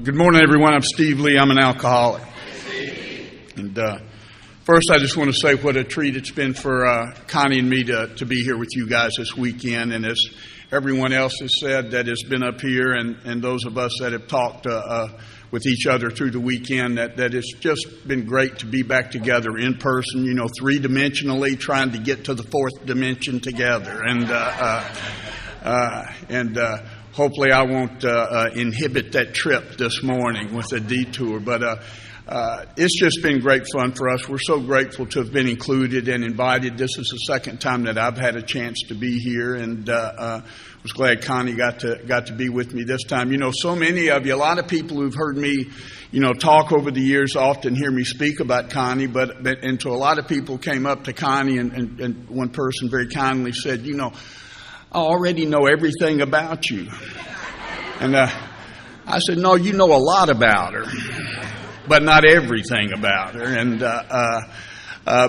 Good morning, everyone. I'm Steve Lee. I'm an alcoholic. And first, I just want to say what a treat it's been for Connie and me to be here with you guys this weekend. And as everyone else has said that has been up here, and those of us that have talked with each other through the weekend, that it's just been great to be back together in person, three-dimensionally, trying to get to the fourth dimension together. And hopefully I won't inhibit that trip this morning with a detour. But it's just been great fun for us. We're so grateful to have been included and invited. This is the second time that I've had a chance to be here, and was glad Connie got to be with me this time. So many of you, a lot of people who've heard me, talk over the years often hear me speak about Connie, and so a lot of people came up to Connie, and one person very kindly said, I already know everything about you. And I said, no, you know a lot about her, but not everything about her. And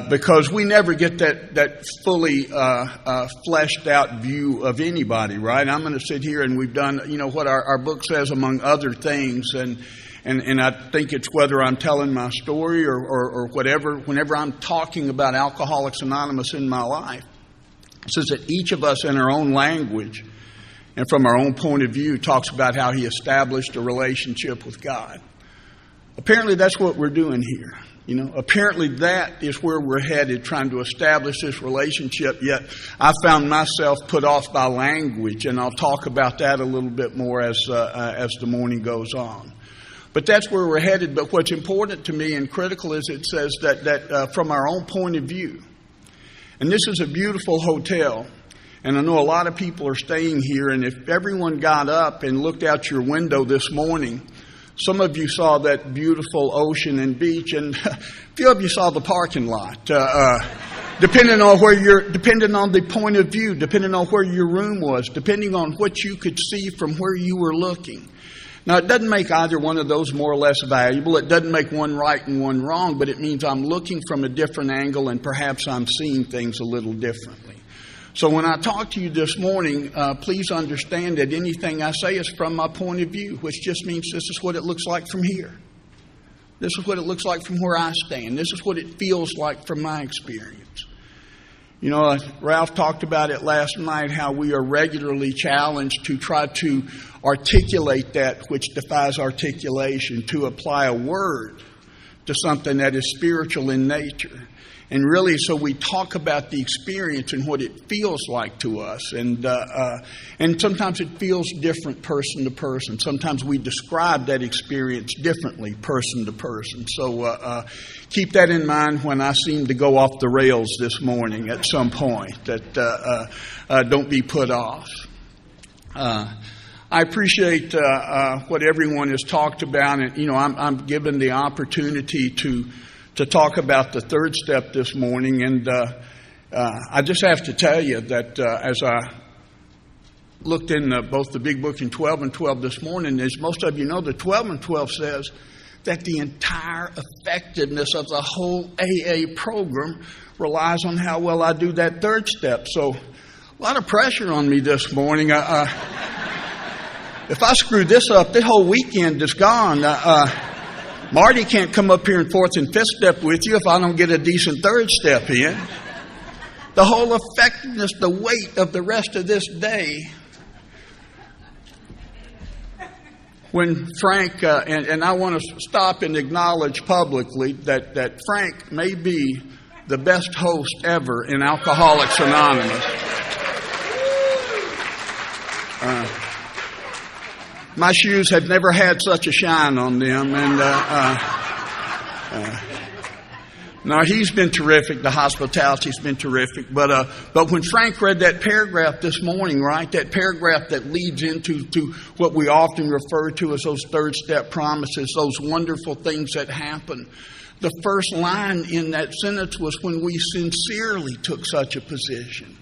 because we never get that fully fleshed out view of anybody, right? I'm going to sit here, and we've done, what our book says, among other things, and I think it's whether I'm telling my story or whatever, whenever I'm talking about Alcoholics Anonymous in my life, it says that each of us in our own language and from our own point of view talks about how he established a relationship with God. Apparently that's what we're doing here. Apparently that is where we're headed, trying to establish this relationship. Yet I found myself put off by language, and I'll talk about that a little bit more as the morning goes on. But that's where we're headed. But what's important to me and critical is it says that from our own point of view. And this is a beautiful hotel, and I know a lot of people are staying here, and if everyone got up and looked out your window this morning, some of you saw that beautiful ocean and beach, and a few of you saw the parking lot. Depending on the point of view, depending on where your room was, depending on what you could see from where you were looking. Now, it doesn't make either one of those more or less valuable. It doesn't make one right and one wrong, but it means I'm looking from a different angle, and perhaps I'm seeing things a little differently. So when I talk to you this morning, please understand that anything I say is from my point of view, which just means this is what it looks like from here. This is what it looks like from where I stand. This is what it feels like from my experience. Ralph talked about it last night, how we are regularly challenged to try to articulate that which defies articulation, to apply a word to something that is spiritual in nature. And really, so we talk about the experience and what it feels like to us. And sometimes it feels different person to person. Sometimes we describe that experience differently person to person. So keep that in mind when I seem to go off the rails this morning at some point, that don't be put off. I appreciate what everyone has talked about. And, I'm given the opportunity to talk about the third step this morning, and I just have to tell you that as I looked in both the Big Book and 12 and 12 this morning, as most of you know, the 12 and 12 says that the entire effectiveness of the whole AA program relies on how well I do that third step. So a lot of pressure on me this morning. If I screw this up, the whole weekend is gone. Marty can't come up here in fourth and fifth step with you if I don't get a decent third step in. The whole effectiveness, the weight of the rest of this day. When Frank, and I want to stop and acknowledge publicly that Frank may be the best host ever in Alcoholics Anonymous. My shoes have never had such a shine on them, and no, he's been terrific. The hospitality's been terrific. But when Frank read that paragraph this morning, right, that paragraph that leads into what we often refer to as those third step promises, those wonderful things that happen. The first line in that sentence was when we sincerely took such a position.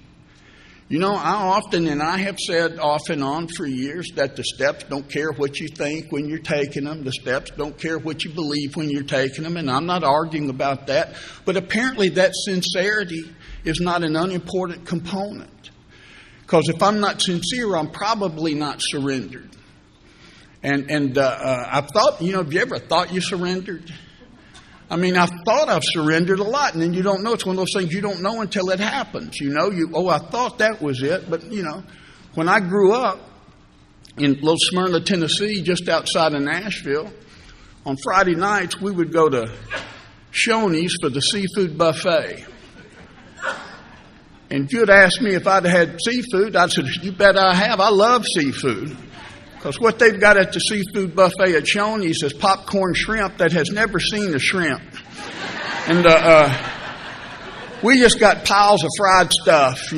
I often, and I have said off and on for years, that the steps don't care what you think when you're taking them. The steps don't care what you believe when you're taking them. And I'm not arguing about that. But apparently that sincerity is not an unimportant component. Because if I'm not sincere, I'm probably not surrendered. And I thought, have you ever thought you surrendered? I mean, I thought I've surrendered a lot, and then you don't know. It's one of those things you don't know until it happens. I thought that was it. But, when I grew up in Little Smyrna, Tennessee, just outside of Nashville, on Friday nights we would go to Shoney's for the seafood buffet. And if you had asked me if I'd had seafood, I'd said, you bet I have. I love seafood. Because what they've got at the seafood buffet at Shoney's is popcorn shrimp that has never seen a shrimp. And we just got piles of fried stuff,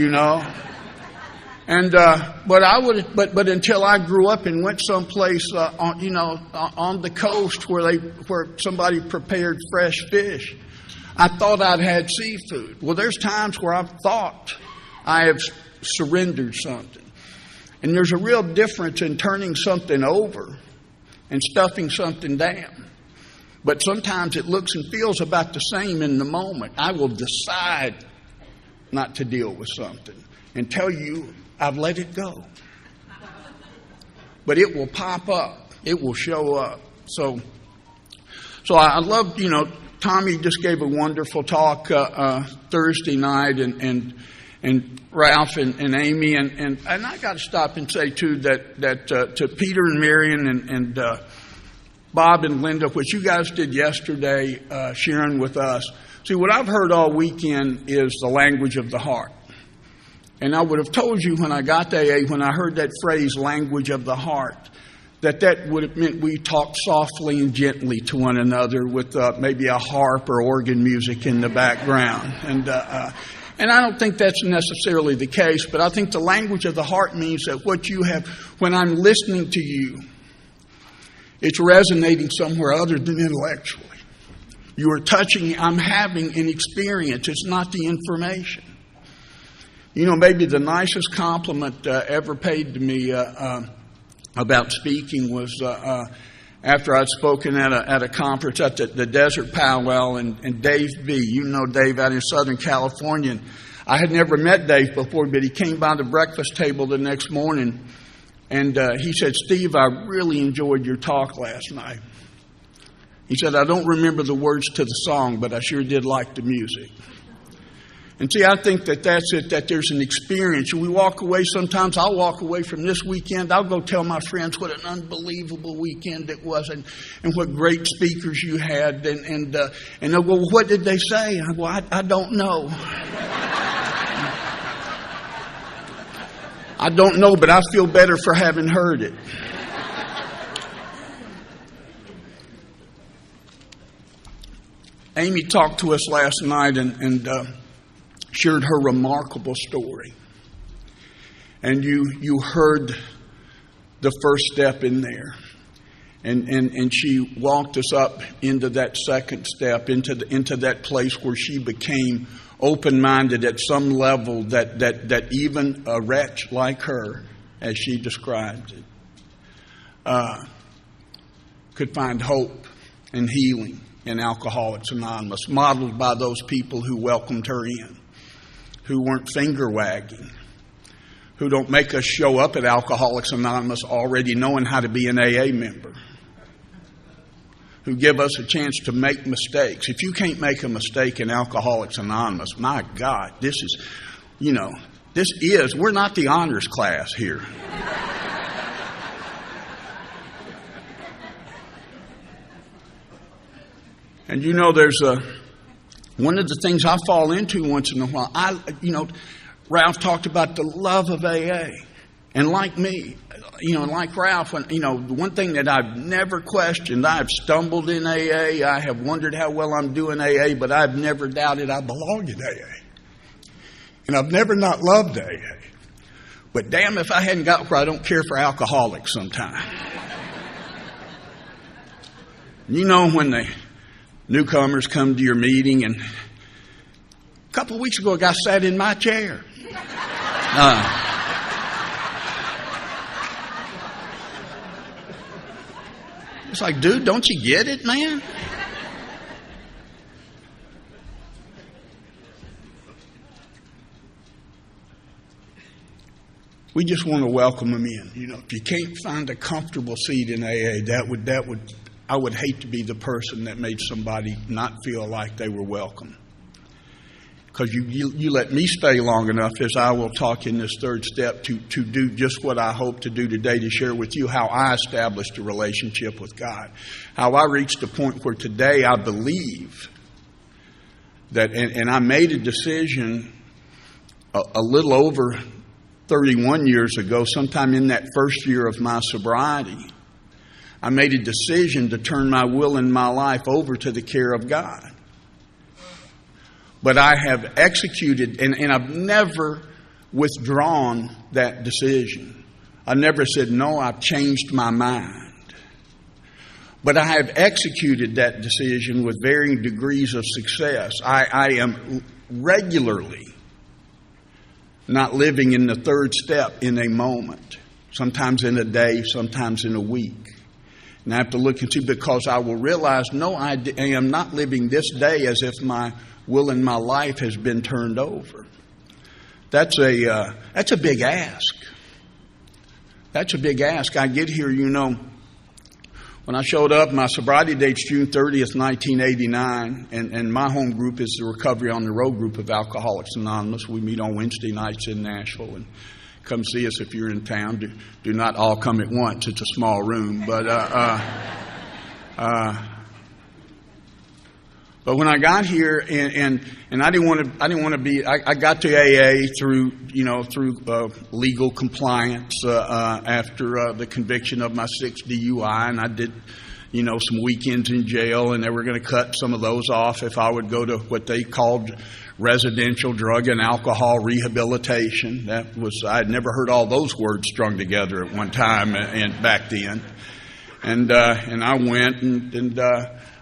And but until I grew up and went someplace on the coast where somebody prepared fresh fish, I thought I'd had seafood. Well, there's times where I've thought I have surrendered something. And there's a real difference in turning something over and stuffing something down. But sometimes it looks and feels about the same in the moment. I will decide not to deal with something and tell you I've let it go. But it will pop up. It will show up. So I love, Tommy just gave a wonderful talk Thursday night, and Ralph and Amy, and I got to stop and say too that to Peter and Marion and Bob and Linda, what you guys did yesterday, sharing with us. See, what I've heard all weekend is the language of the heart. And I would have told you when I got to AA, when I heard that phrase, language of the heart, that would have meant we talked softly and gently to one another with maybe a harp or organ music in the background. And I don't think that's necessarily the case, but I think the language of the heart means that what you have, when I'm listening to you, it's resonating somewhere other than intellectually. You are touching, I'm having an experience. It's not the information. Maybe the nicest compliment ever paid to me about speaking was after I'd spoken at a conference at the Desert Powwow, and Dave B., Dave out in Southern California. And I had never met Dave before, but he came by the breakfast table the next morning, and he said, Steve, I really enjoyed your talk last night. He said, I don't remember the words to the song, but I sure did like the music. And see, I think that's it, that there's an experience. We walk away, sometimes I'll walk away from this weekend, I'll go tell my friends what an unbelievable weekend it was and what great speakers you had. And they'll go, well, what did they say? I go, I don't know. I don't know, but I feel better for having heard it. Amy talked to us last night and shared her remarkable story. And you heard the first step in there. And she walked us up into that second step, into that place where she became open-minded at some level that even a wretch like her, as she described it, could find hope and healing in Alcoholics Anonymous, modeled by those people who welcomed her in, who weren't finger-wagging, who don't make us show up at Alcoholics Anonymous already knowing how to be an AA member, who give us a chance to make mistakes. If you can't make a mistake in Alcoholics Anonymous, my God, this is, we're not the honors class here. And there's one of the things I fall into once in a while. Ralph talked about the love of AA. And like me, like Ralph, one thing that I've never questioned, I've stumbled in AA, I have wondered how well I'm doing AA, but I've never doubted I belong in AA. And I've never not loved AA. But damn if I hadn't got where I don't care for alcoholics sometime. When the newcomers come to your meeting, and a couple of weeks ago a guy sat in my chair. It's like, dude, don't you get it, man? we just want to welcome them in. You know, if you can't find a comfortable seat in AA, I would hate to be the person that made somebody not feel like they were welcome. Because you let me stay long enough, as I will talk in this third step, to do just what I hope to do today, to share with you how I established a relationship with God. How I reached a point where today I believe that, and I made a decision a little over 31 years ago, sometime in that first year of my sobriety, I made a decision to turn my will and my life over to the care of God. But I have executed, and I've never withdrawn that decision. I never said, no, I've changed my mind. But I have executed that decision with varying degrees of success. I am regularly not living in the third step in a moment, sometimes in a day, sometimes in a week. And I have to look into, because I will realize, no, I am not living this day as if my will in my life has been turned over. That's a big ask. That's a big ask. I get here, you know, when I showed up, my sobriety date's June 30th, 1989, and my home group is the Recovery on the Road group of Alcoholics Anonymous. We meet on Wednesday nights in Nashville, and come see us if you're in town. Do not all come at once. It's a small room, but when I got here, and I didn't want to be. I got to AA through legal compliance after the conviction of my 6th DUI, and I did some weekends in jail, and they were going to cut some of those off if I would go to what they called residential drug and alcohol rehabilitation. I had never heard all those words strung together at one time and back then, and I went and.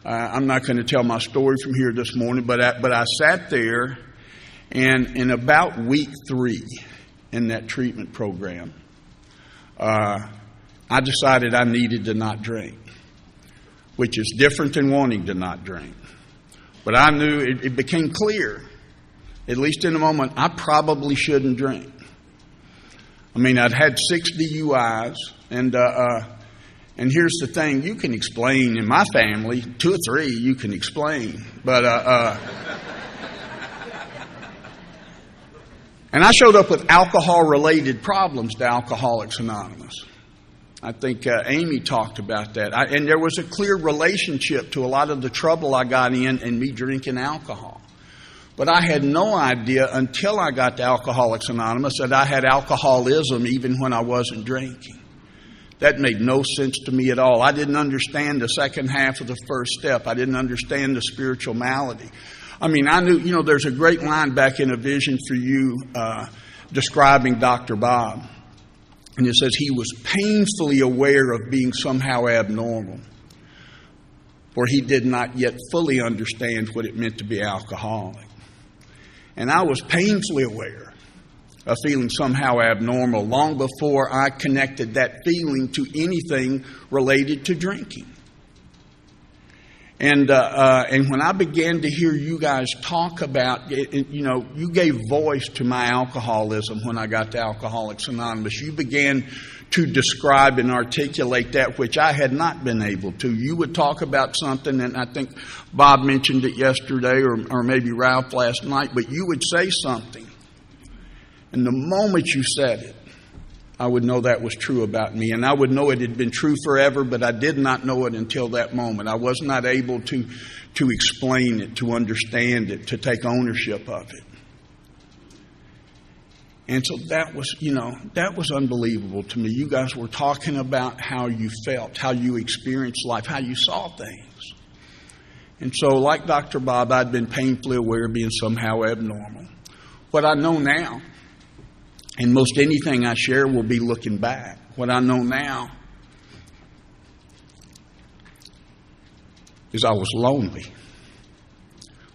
I'm not going to tell my story from here this morning, but I sat there, and in about week 3 in that treatment program, I decided I needed to not drink, which is different than wanting to not drink. But I knew it became clear, at least in the moment, I probably shouldn't drink. I mean, I'd had 6 DUIs, and here's the thing, you can explain in my family, 2 or 3 you can explain. But and I showed up with alcohol-related problems to Alcoholics Anonymous. I think Amy talked about that. And there was a clear relationship to a lot of the trouble I got in and me drinking alcohol. But I had no idea until I got to Alcoholics Anonymous that I had alcoholism even when I wasn't drinking. That made no sense to me at all. I didn't understand the second half of the first step. I didn't understand the spiritual malady. I mean, I knew, there's a great line back in A Vision for You describing Dr. Bob. And it says he was painfully aware of being somehow abnormal, for he did not yet fully understand what it meant to be alcoholic. And I was painfully aware of feeling somehow abnormal long before I connected that feeling to anything related to drinking. And when I began to hear you guys talk about it, you gave voice to my alcoholism when I got to Alcoholics Anonymous. You began to describe and articulate that which I had not been able to. You would talk about something, and I think Bob mentioned it yesterday, or maybe Ralph last night, but you would say something. And the moment you said it, I would know that was true about me. And I would know it had been true forever, but I did not know it until that moment. I was not able to explain it, to understand it, to take ownership of it. And so that was unbelievable to me. You guys were talking about how you felt, how you experienced life, how you saw things. And so, like Dr. Bob, I'd been painfully aware of being somehow abnormal. What I know now, and most anything I share will be looking back. What I know now is I was lonely,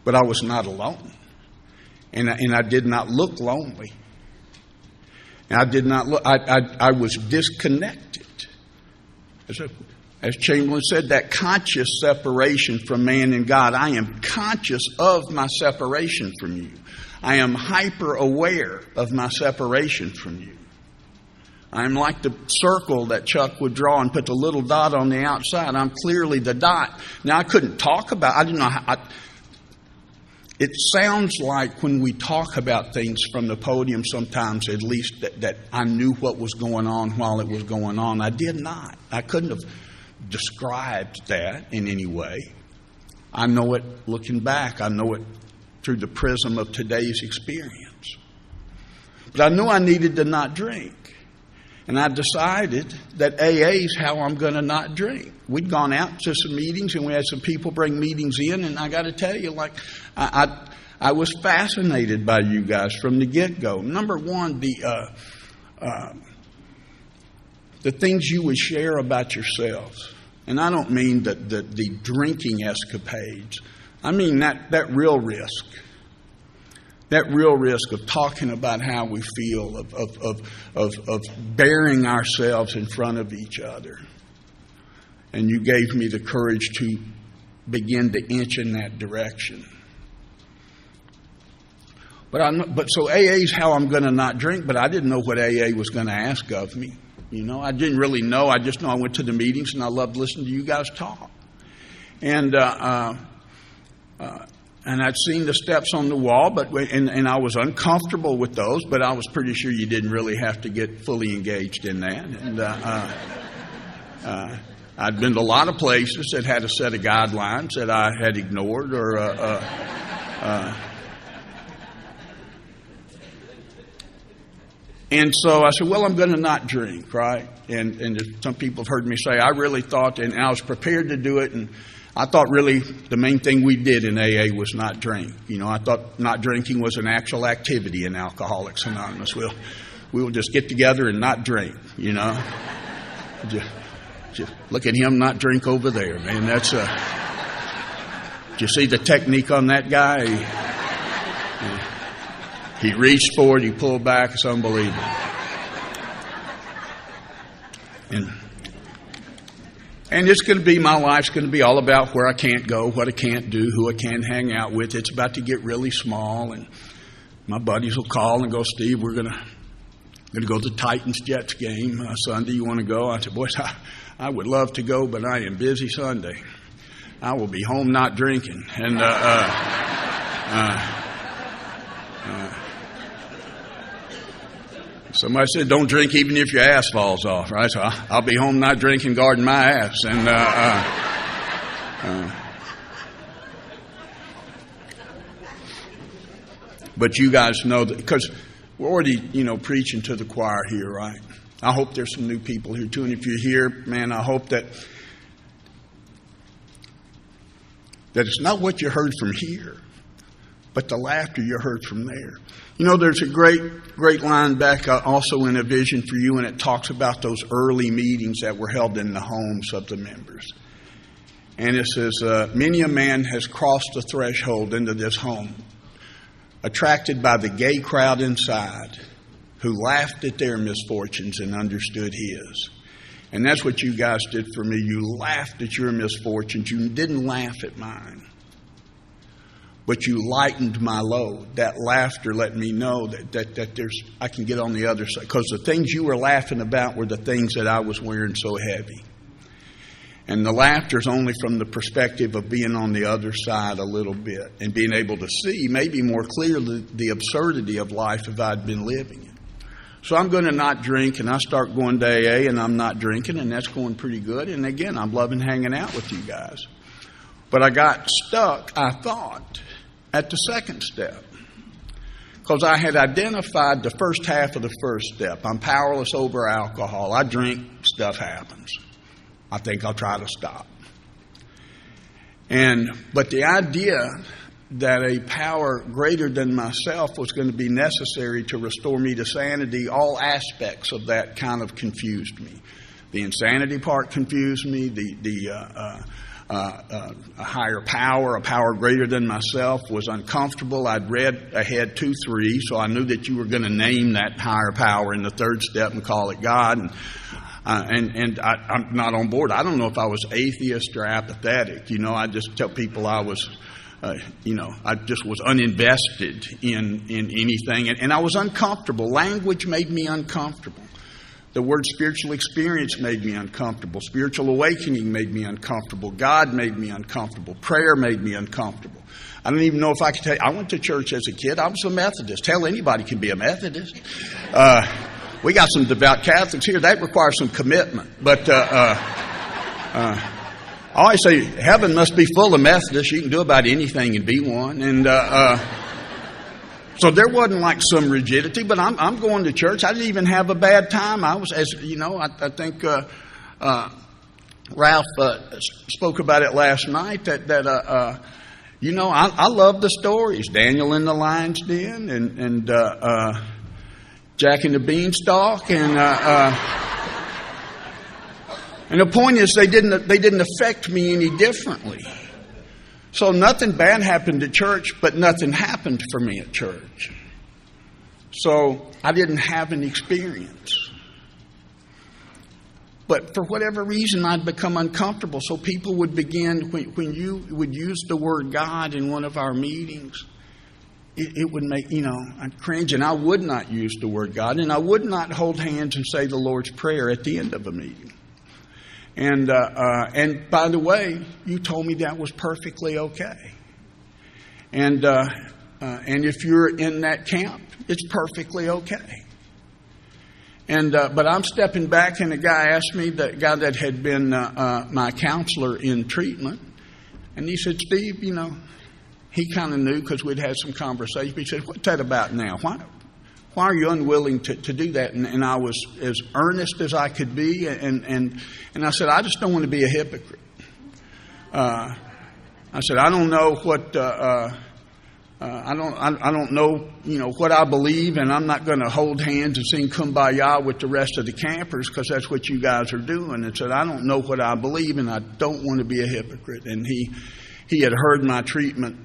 but I was not alone, and I did not look lonely. And I did not look. I was disconnected. As Chamberlain said, that conscious separation from man and God. I am conscious of my separation from you. I am hyper aware of my separation from you. I'm like the circle that Chuck would draw and put the little dot on the outside. I'm clearly the dot. Now, I couldn't talk about, I didn't know how, it sounds like when we talk about things from the podium sometimes, at least, that I knew what was going on while it was going on. I did not. I couldn't have described that in any way. I know it looking back. I know it through the prism of today's experience. But I knew I needed to not drink. And I decided that AA is how I'm going to not drink. We'd gone out to some meetings, and we had some people bring meetings in, and I got to tell you, like, I was fascinated by you guys from the get-go. Number one, the things you would share about yourselves. And I don't mean the drinking escapades. I mean that real risk. That real risk of talking about how we feel, of bearing ourselves in front of each other. And you gave me the courage to begin to inch in that direction. But so AA is how I'm going to not drink, but I didn't know what AA was going to ask of me. You know, I didn't really know. I just know I went to the meetings and I loved listening to you guys talk. And I'd seen the steps on the wall, and I was uncomfortable with those, but I was pretty sure you didn't really have to get fully engaged in that. And I'd been to a lot of places that had a set of guidelines that I had ignored And so I said, well, I'm going to not drink, right? And some people have heard me say, I really thought, and I was prepared to do it, and I thought really the main thing we did in AA was not drink. You know, I thought not drinking was an actual activity in Alcoholics Anonymous. We'll just get together and not drink, you know. Just look at him not drink over there, man. That's do you see the technique on that guy? He reached forward, he pulled back. It's unbelievable. And it's going to be, my life's going to be all about where I can't go, what I can't do, who I can't hang out with. It's about to get really small, and my buddies will call and go, Steve, we're going to go to the Titans-Jets game Sunday. You want to go? I said, boys, I would love to go, but I am busy Sunday. I will be home not drinking. And somebody said, don't drink even if your ass falls off, right? So I'll be home not drinking, guarding my ass. And but you guys know that, because we're already, preaching to the choir here, right? I hope there's some new people here too. And if you're here, man, I hope that it's not what you heard from here, but the laughter you heard from there. There's a great line back also in A Vision for You, and it talks about those early meetings that were held in the homes of the members. And it says, many a man has crossed the threshold into this home, attracted by the gay crowd inside, who laughed at their misfortunes and understood his. And that's what you guys did for me. You laughed at your misfortunes. You didn't laugh at mine. But you lightened my load. That laughter let me know that I can get on the other side. Because the things you were laughing about were the things that I was wearing so heavy. And the laughter is only from the perspective of being on the other side a little bit and being able to see maybe more clearly the absurdity of life if I'd been living it. So I'm going to not drink, and I start going to AA, and I'm not drinking, and that's going pretty good. And again, I'm loving hanging out with you guys. But I got stuck, I thought, at the second step, because I had identified the first half of the first step. I'm powerless over alcohol. I drink, stuff happens. I think I'll try to stop. But the idea that a power greater than myself was going to be necessary to restore me to sanity, all aspects of that kind of confused me. The insanity part confused me. A higher power, a power greater than myself, was uncomfortable. I'd read ahead 2-3, so I knew that you were going to name that higher power in the third step and call it God. And I'm not on board. I don't know if I was atheist or apathetic. I just tell people I was, I just was uninvested in anything. And I was uncomfortable. Language made me uncomfortable. The word spiritual experience made me uncomfortable. Spiritual awakening made me uncomfortable. God made me uncomfortable. Prayer made me uncomfortable. I don't even know if I could tell you. I went to church as a kid. I was a Methodist. Hell, anybody can be a Methodist. We got some devout Catholics here. That requires some commitment. But I always say heaven must be full of Methodists. You can do about anything and be one. And so there wasn't like some rigidity, but I'm going to church. I didn't even have a bad time. I was, as you know, I think Ralph spoke about it last night. That you know, I love the stories. Daniel in the lion's den, and Jack and the Beanstalk, and the point is they didn't affect me any differently. So nothing bad happened at church, but nothing happened for me at church. So I didn't have an experience. But for whatever reason, I'd become uncomfortable. So people would begin, when you would use the word God in one of our meetings, it would make, you know, I'd cringe, and I would not use the word God, and I would not hold hands and say the Lord's Prayer at the end of a meeting. And by the way, you told me that was perfectly okay. And if you're in that camp, it's perfectly okay. And but I'm stepping back, and the guy asked me, the guy that had been my counselor in treatment, and he said, Steve, you know, he kind of knew because we'd had some conversation. He said, what's that about now? Why are you unwilling to do that? And I was as earnest as I could be, and I said, I just don't want to be a hypocrite. I said, I don't know what I don't know, you know, what I believe, and I'm not going to hold hands and sing Kumbaya with the rest of the campers because that's what you guys are doing. And said, I don't know what I believe, and I don't want to be a hypocrite. And he had heard my treatment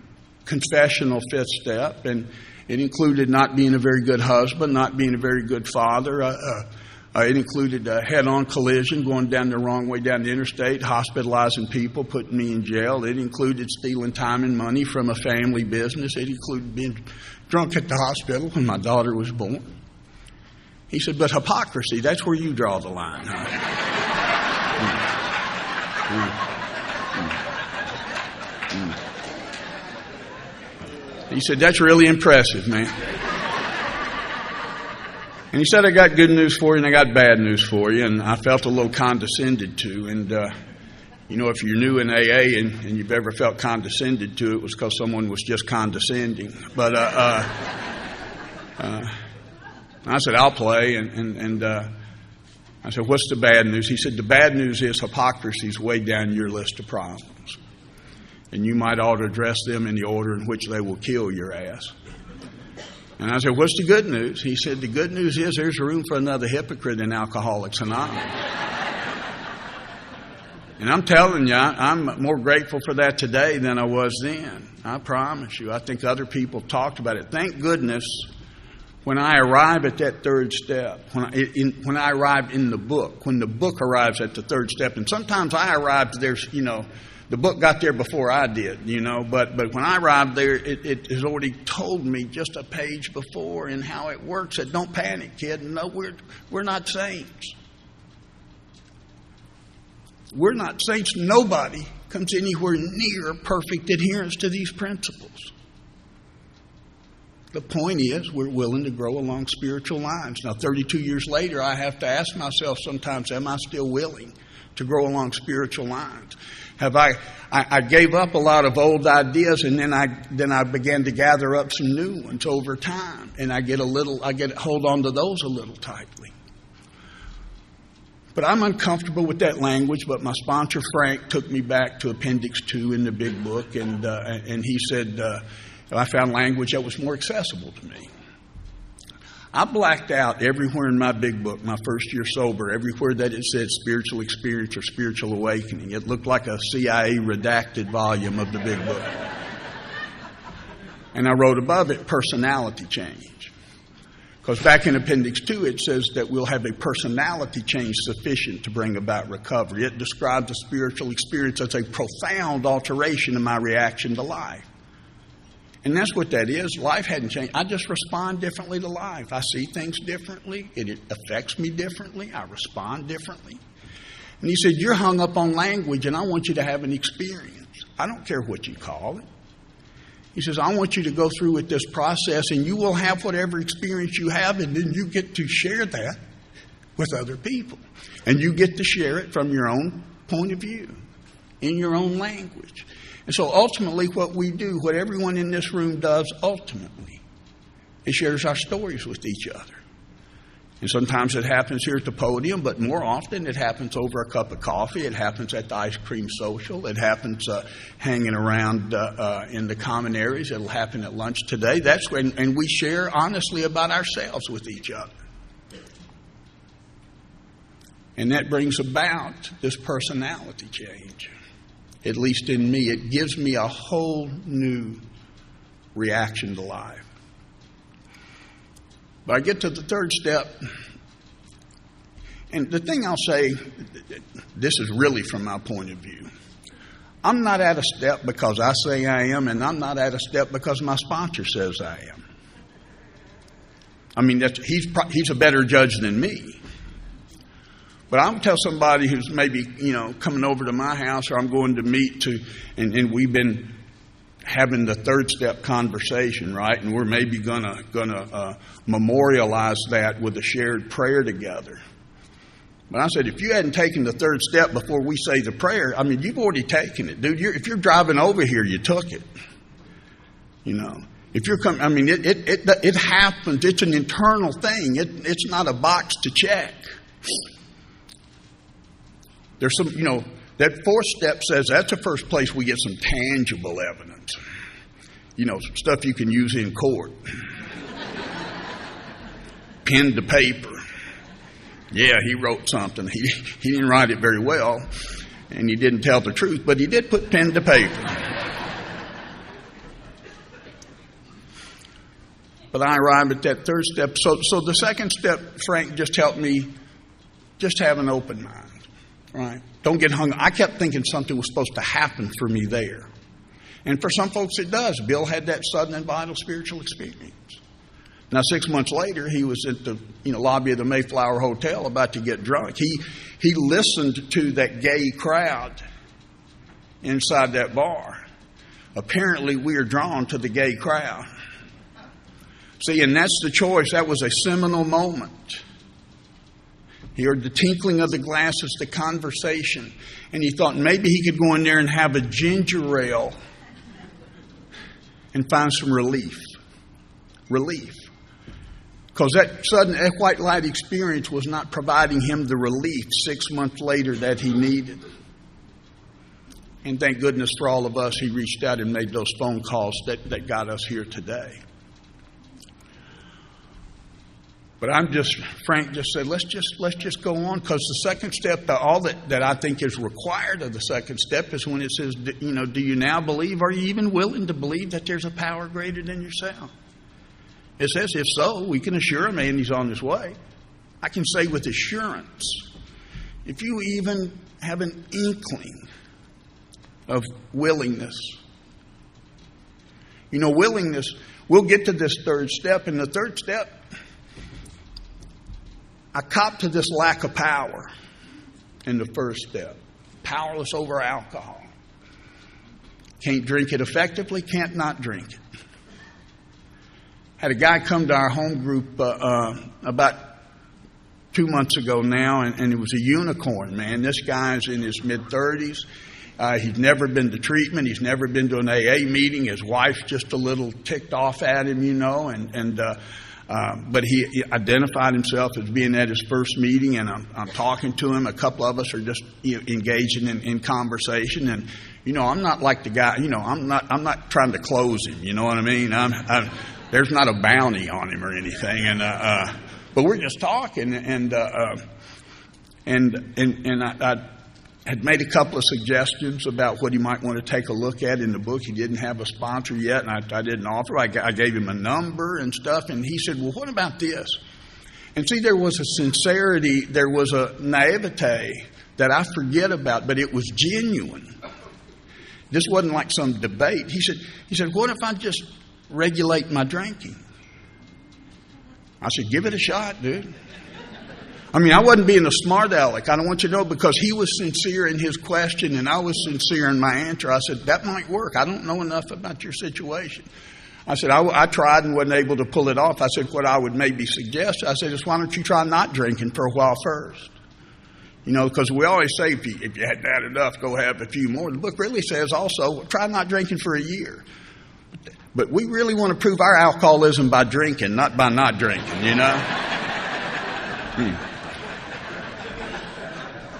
confessional fifth step, and it included not being a very good husband, not being a very good father. It included a head-on collision, going down the wrong way down the interstate, hospitalizing people, putting me in jail. It included stealing time and money from a family business. It included being drunk at the hospital when my daughter was born. He said, but hypocrisy, that's where you draw the line, huh? He said, that's really impressive, man. And he said, I got good news for you and I got bad news for you. And I felt a little condescended to. And, you know, if you're new in AA and you've ever felt condescended to, it was because someone was just condescending. But I said, I'll play. And I said, what's the bad news? He said, the bad news is hypocrisy's way down your list of problems. And you might ought to address them in the order in which they will kill your ass. And I said, what's the good news? He said, the good news is there's room for another hypocrite in Alcoholics Anonymous. And I'm telling you, I'm more grateful for that today than I was then. I promise you. I think other people talked about it. Thank goodness when I arrive at that third step, when I arrive in the book, when the book arrives at the third step, and sometimes I arrived there, you know, the book got there before I did, you know, but when I arrived there, it has already told me just a page before and how it works. Said, don't panic, kid. No, we're not saints. We're not saints. Nobody comes anywhere near perfect adherence to these principles. The point is, we're willing to grow along spiritual lines. Now, 32 years later, I have to ask myself sometimes, am I still willing to grow along spiritual lines? Have I gave up a lot of old ideas, and then I began to gather up some new ones over time, and I hold on to those a little tightly. But I'm uncomfortable with that language. But my sponsor Frank took me back to Appendix 2 in the big book, and he said I found language that was more accessible to me. I blacked out everywhere in my big book, my first year sober, everywhere that it said spiritual experience or spiritual awakening. It looked like a CIA redacted volume of the big book. And I wrote above it, personality change. Because back in Appendix 2, it says that we'll have a personality change sufficient to bring about recovery. It describes a spiritual experience as a profound alteration in my reaction to life. And that's what that is. Life hadn't changed. I just respond differently to life. I see things differently. It affects me differently. I respond differently. And he said, you're hung up on language, and I want you to have an experience. I don't care what you call it. He says, I want you to go through with this process, and you will have whatever experience you have, and then you get to share that with other people. And you get to share it from your own point of view, in your own language. And so ultimately what we do, what everyone in this room does ultimately, it shares our stories with each other. And sometimes it happens here at the podium, but more often it happens over a cup of coffee. It happens at the ice cream social. It happens hanging around in the common areas. It'll happen at lunch today. That's when, and we share honestly about ourselves with each other. And that brings about this personality change. At least in me, it gives me a whole new reaction to life. But I get to the third step, and the thing I'll say, this is really from my point of view. I'm not at a step because I say I am, and I'm not at a step because my sponsor says I am. I mean, he's a better judge than me. But I'll tell somebody who's maybe, coming over to my house, or I'm going to meet and we've been having the third step conversation, right? And we're maybe gonna memorialize that with a shared prayer together. But I said, if you hadn't taken the third step before we say the prayer, I mean, you've already taken it, dude. If you're driving over here, you took it. If you're coming, I mean, it happens. It's an internal thing. It's not a box to check. There's some, that fourth step says that's the first place we get some tangible evidence. Stuff you can use in court. Pen to paper. Yeah, he wrote something. He didn't write it very well, and he didn't tell the truth, but he did put pen to paper. But I arrived at that third step. So the second step, Frank, just helped me just have an open mind. Right? Don't get hung up. I kept thinking something was supposed to happen for me there. And for some folks it does. Bill had that sudden and vital spiritual experience. Now 6 months later, he was at the lobby of the Mayflower Hotel about to get drunk. He listened to that gay crowd inside that bar. Apparently we are drawn to the gay crowd. See, and that's the choice. That was a seminal moment. He heard the tinkling of the glasses, the conversation, and he thought maybe he could go in there and have a ginger ale and find some relief. Because that white light experience was not providing him the relief 6 months later that he needed. And thank goodness for all of us, he reached out and made those phone calls that got us here today. But Frank just said, let's just go on, because the second step, all that I think is required of the second step is when it says, do you now believe? Are you even willing to believe that there's a power greater than yourself? It says, if so, we can assure a man he's on his way. I can say with assurance, if you even have an inkling of willingness, willingness, we'll get to this third step. And the third step, I copped to this lack of power in the first step. Powerless over alcohol. Can't drink it effectively, can't not drink it. Had a guy come to our home group about 2 months ago now, and it was a unicorn, man. This guy's in his mid-30s. He's never been to treatment. He's never been to an AA meeting. His wife's just a little ticked off at him, but he identified himself as being at his first meeting, and I'm talking to him. A couple of us are just engaging in conversation, and I'm not like the guy. I'm not trying to close him. You know what I mean? There's not a bounty on him or anything, but we're just talking, and I had made a couple of suggestions about what he might want to take a look at in the book. He didn't have a sponsor yet, and I didn't offer. I gave him a number and stuff, and he said, well, what about this? And see, there was a sincerity, there was a naivete that I forget about, but it was genuine. This wasn't like some debate. He said, what if I just regulate my drinking. I said, give it a shot, dude. I mean, I wasn't being a smart aleck. I don't want you to know, because he was sincere in his question and I was sincere in my answer. I said, that might work. I don't know enough about your situation. I said, I tried and wasn't able to pull it off. I said, what I would maybe suggest, I said, is why don't you try not drinking for a while first? You know, because we always say, if you hadn't had enough, go have a few more. The book really says also, try not drinking for a year. But we really want to prove our alcoholism by drinking, not by not drinking, you know?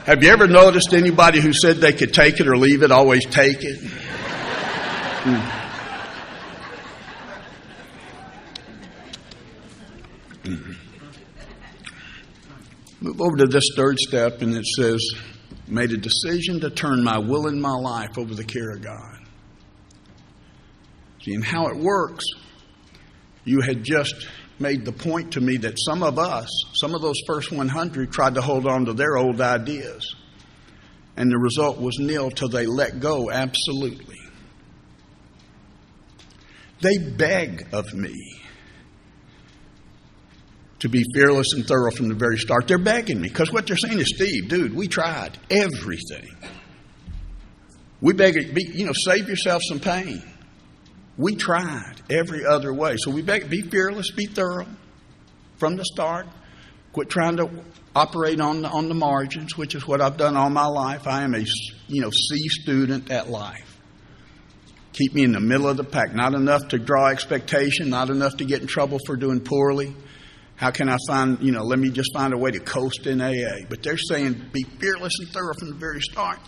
Have you ever noticed anybody who said they could take it or leave it always take it? Move over to this third step, and it says, made a decision to turn my will and my life over the care of God. See, and how it works, you had just made the point to me that some of us, some of those first 100, tried to hold on to their old ideas. And the result was nil till they let go absolutely. They beg of me to be fearless and thorough from the very start. They're begging me, because what they're saying is, Steve, dude, we tried everything. We beg you, save yourself some pain. We tried every other way. So we beg, be fearless, be thorough from the start. Quit trying to operate on the margins, which is what I've done all my life. I am a C student at life. Keep me in the middle of the pack. Not enough to draw expectation, not enough to get in trouble for doing poorly. How can I find, let me just find a way to coast in AA. But they're saying be fearless and thorough from the very start.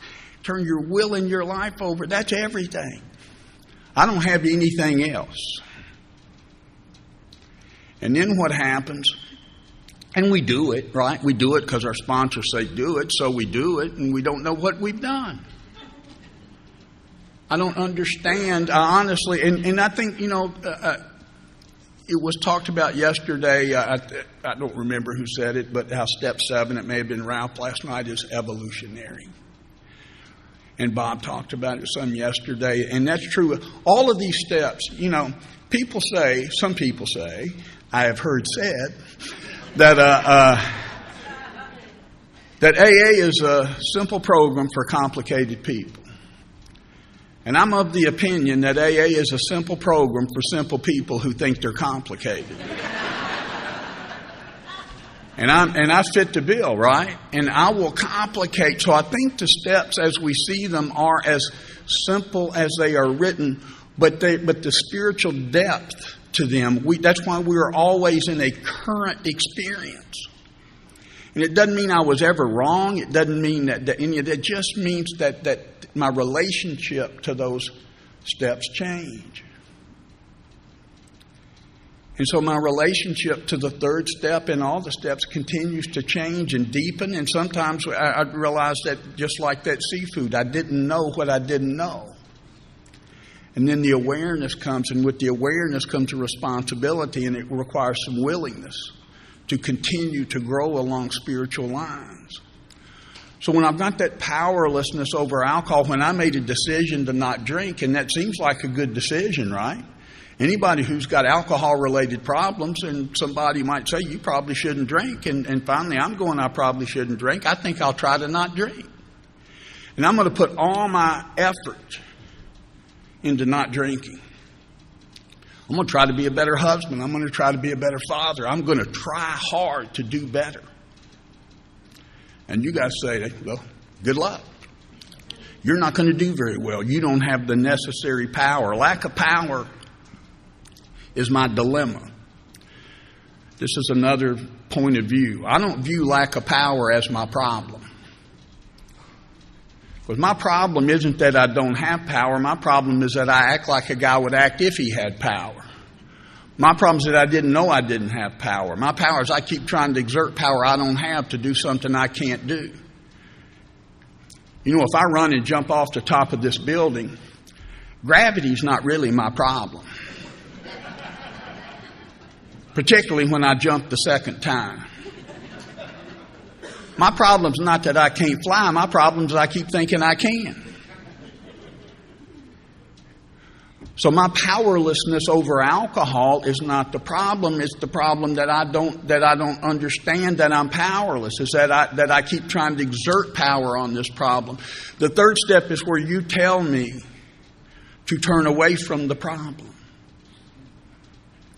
Turn your will and your life over. That's everything. I don't have anything else. And then what happens, and we do it, right? We do it because our sponsors say do it, so we do it, and we don't know what we've done. I don't understand, honestly, and I think, it was talked about yesterday, I don't remember who said it, but how step 7, it may have been Ralph last night, is evolutionary. And Bob talked about it some yesterday, and that's true. All of these steps, people say, some people say, I have heard said, that that AA is a simple program for complicated people. And I'm of the opinion that AA is a simple program for simple people who think they're complicated. And I fit the bill, right? And I will complicate. So I think the steps as we see them are as simple as they are written, but the spiritual depth to them, that's why we are always in a current experience. And it doesn't mean I was ever wrong. It doesn't mean that any of that. It just means that my relationship to those steps change. And so my relationship to the third step and all the steps continues to change and deepen. And sometimes I realize that just like that seafood, I didn't know what I didn't know. And then the awareness comes, and with the awareness comes a responsibility, and it requires some willingness to continue to grow along spiritual lines. So when I've got that powerlessness over alcohol, when I made a decision to not drink, and that seems like a good decision, right? Anybody who's got alcohol-related problems, and somebody might say, you probably shouldn't drink, and finally I'm going, I probably shouldn't drink. I think I'll try to not drink. And I'm going to put all my effort into not drinking. I'm going to try to be a better husband. I'm going to try to be a better father. I'm going to try hard to do better. And you guys say, well, good luck. You're not going to do very well. You don't have the necessary power. Lack of power is my dilemma. This is another point of view. I don't view lack of power as my problem. Because my problem isn't that I don't have power. My problem is that I act like a guy would act if he had power. My problem is that I didn't know I didn't have power. My power is I keep trying to exert power I don't have to do something I can't do. If I run and jump off the top of this building, gravity's not really my problem. Particularly when I jump the second time. My problem's not that I can't fly. My problem is I keep thinking I can. So my powerlessness over alcohol is not the problem. It's the problem that I don't understand that I'm powerless. Is that I keep trying to exert power on this problem. The third step is where you tell me to turn away from the problem.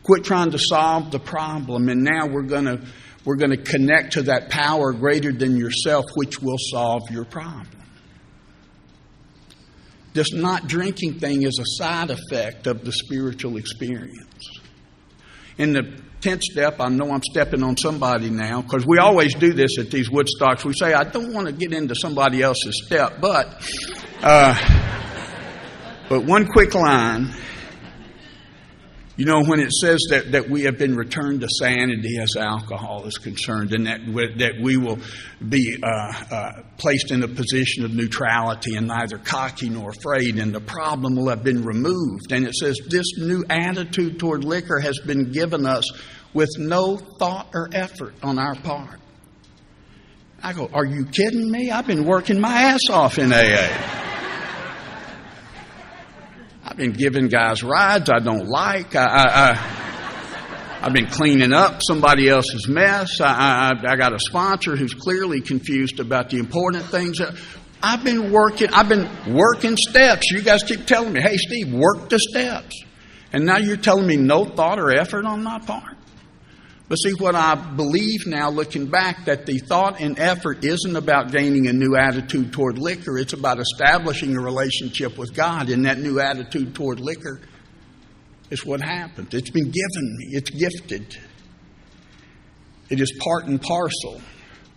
Quit trying to solve the problem, and now we're going to connect to that power greater than yourself, which will solve your problem. This not drinking thing is a side effect of the spiritual experience. In the 10th step, I know I'm stepping on somebody now, because we always do this at these Woodstocks. We say, I don't want to get into somebody else's step, but one quick line. You know, when it says that we have been returned to sanity as alcohol is concerned, and that we will be placed in a position of neutrality and neither cocky nor afraid, and the problem will have been removed. And it says this new attitude toward liquor has been given us with no thought or effort on our part. I go, are you kidding me? I've been working my ass off in AA. I've been giving guys rides I don't like. I've been cleaning up somebody else's mess. I got a sponsor who's clearly confused about the important things. I've been working steps. You guys keep telling me, hey, Steve, work the steps. And now you're telling me no thought or effort on my part. But see, what I believe now, looking back, that the thought and effort isn't about gaining a new attitude toward liquor. It's about establishing a relationship with God. And that new attitude toward liquor is what happens. It's been given me. It's gifted. It is part and parcel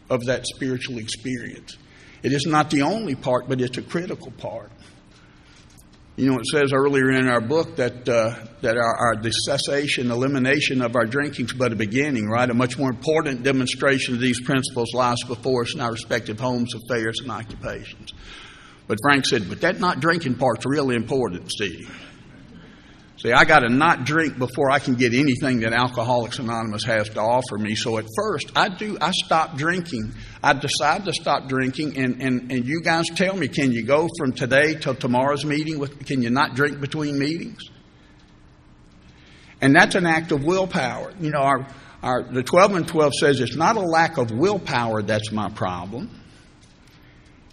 of that spiritual experience. It is not the only part, but it's a critical part. You know, it says earlier in our book that the cessation, elimination of our drinking is but a beginning, right? A much more important demonstration of these principles lies before us in our respective homes, affairs, and occupations. But Frank said, but that not drinking part's really important, Steve. See, I got to not drink before I can get anything that Alcoholics Anonymous has to offer me. So at first, I stop drinking. I decide to stop drinking, and you guys tell me, can you go from today till tomorrow's meeting? Can you not drink between meetings? And that's an act of willpower. You know, the 12 and 12 says it's not a lack of willpower that's my problem.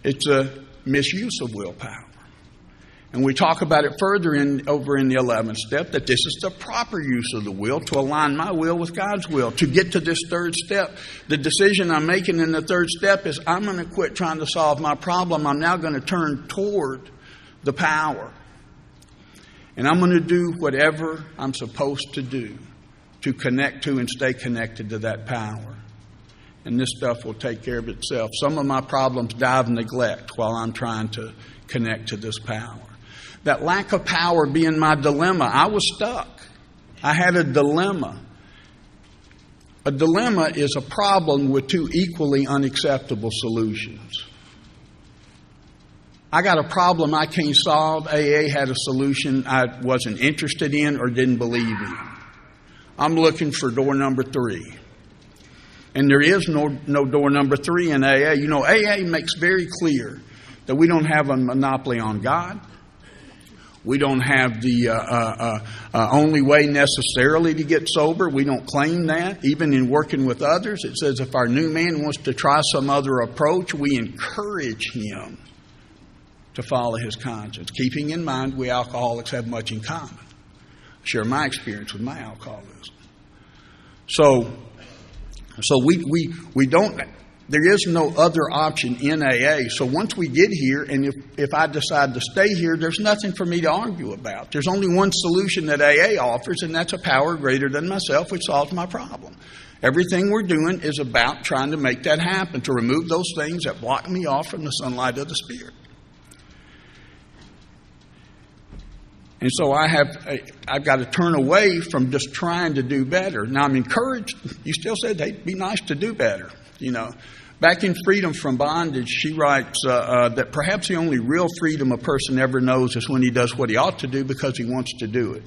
It's a misuse of willpower. And we talk about it further over in the 11th step, that this is the proper use of the will, to align my will with God's will. To get to this third step, the decision I'm making in the third step is I'm going to quit trying to solve my problem. I'm now going to turn toward the power. And I'm going to do whatever I'm supposed to do to connect to and stay connected to that power. And this stuff will take care of itself. Some of my problems die of neglect while I'm trying to connect to this power. That lack of power being my dilemma. I was stuck. I had a dilemma. A dilemma is a problem with two equally unacceptable solutions. I got a problem I can't solve. AA had a solution I wasn't interested in or didn't believe in. I'm looking for door number 3. And there is no door number 3 in AA. You know, AA makes very clear that we don't have a monopoly on God. We don't have the only way necessarily to get sober. We don't claim that. Even in working with others, it says if our new man wants to try some other approach, we encourage him to follow his conscience, keeping in mind we alcoholics have much in common. I share my experience with my alcoholism. So we don't. There is no other option in AA. So once we get here, and if I decide to stay here, there's nothing for me to argue about. There's only one solution that AA offers, and that's a power greater than myself, which solves my problem. Everything we're doing is about trying to make that happen, to remove those things that block me off from the sunlight of the Spirit. And so I've got to turn away from just trying to do better. Now I'm encouraged. You still said, hey, it'd be nice to do better, you know. Back in Freedom from Bondage, she writes that perhaps the only real freedom a person ever knows is when he does what he ought to do because he wants to do it.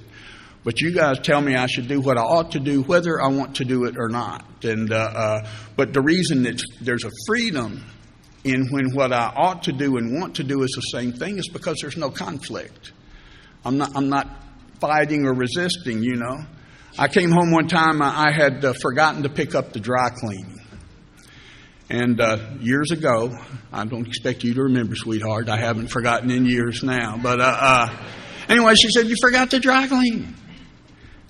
But you guys tell me I should do what I ought to do whether I want to do it or not. And but the reason that there's a freedom in when what I ought to do and want to do is the same thing is because there's no conflict. I'm not fighting or resisting, you know. I came home one time, I had forgotten to pick up the dry cleaning. And years ago, I don't expect you to remember, sweetheart. I haven't forgotten in years now. But anyway, she said, "You forgot the dry cleaning."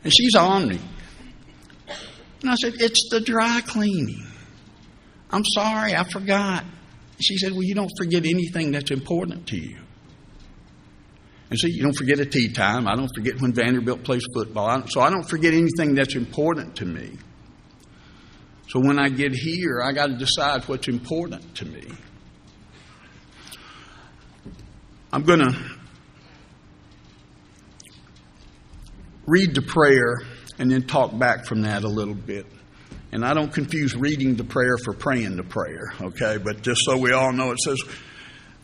And she's on me. And I said, "It's the dry cleaning. I'm sorry, I forgot." She said, "Well, you don't forget anything that's important to you." And see, you don't forget a tea time. I don't forget when Vanderbilt plays football. So I don't forget anything that's important to me. So when I get here, I got to decide what's important to me. I'm going to read the prayer and then talk back from that a little bit. And I don't confuse reading the prayer for praying the prayer, okay? But just so we all know, it says,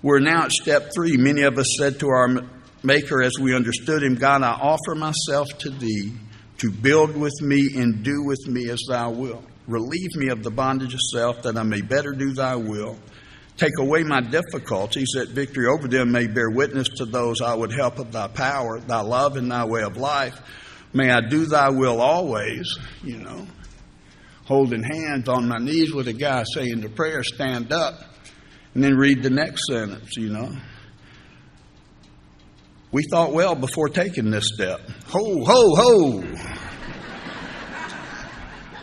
we're now at step 3. Many of us said to our Maker as we understood him, "God, I offer myself to thee to build with me and do with me as thou wilt. Relieve me of the bondage of self that I may better do thy will. Take away my difficulties that victory over them may bear witness to those I would help of thy power, thy love, and thy way of life. May I do thy will always," you know, holding hands on my knees with a guy saying the prayer, stand up, and then read the next sentence, you know. We thought well before taking this step. Ho, ho, ho.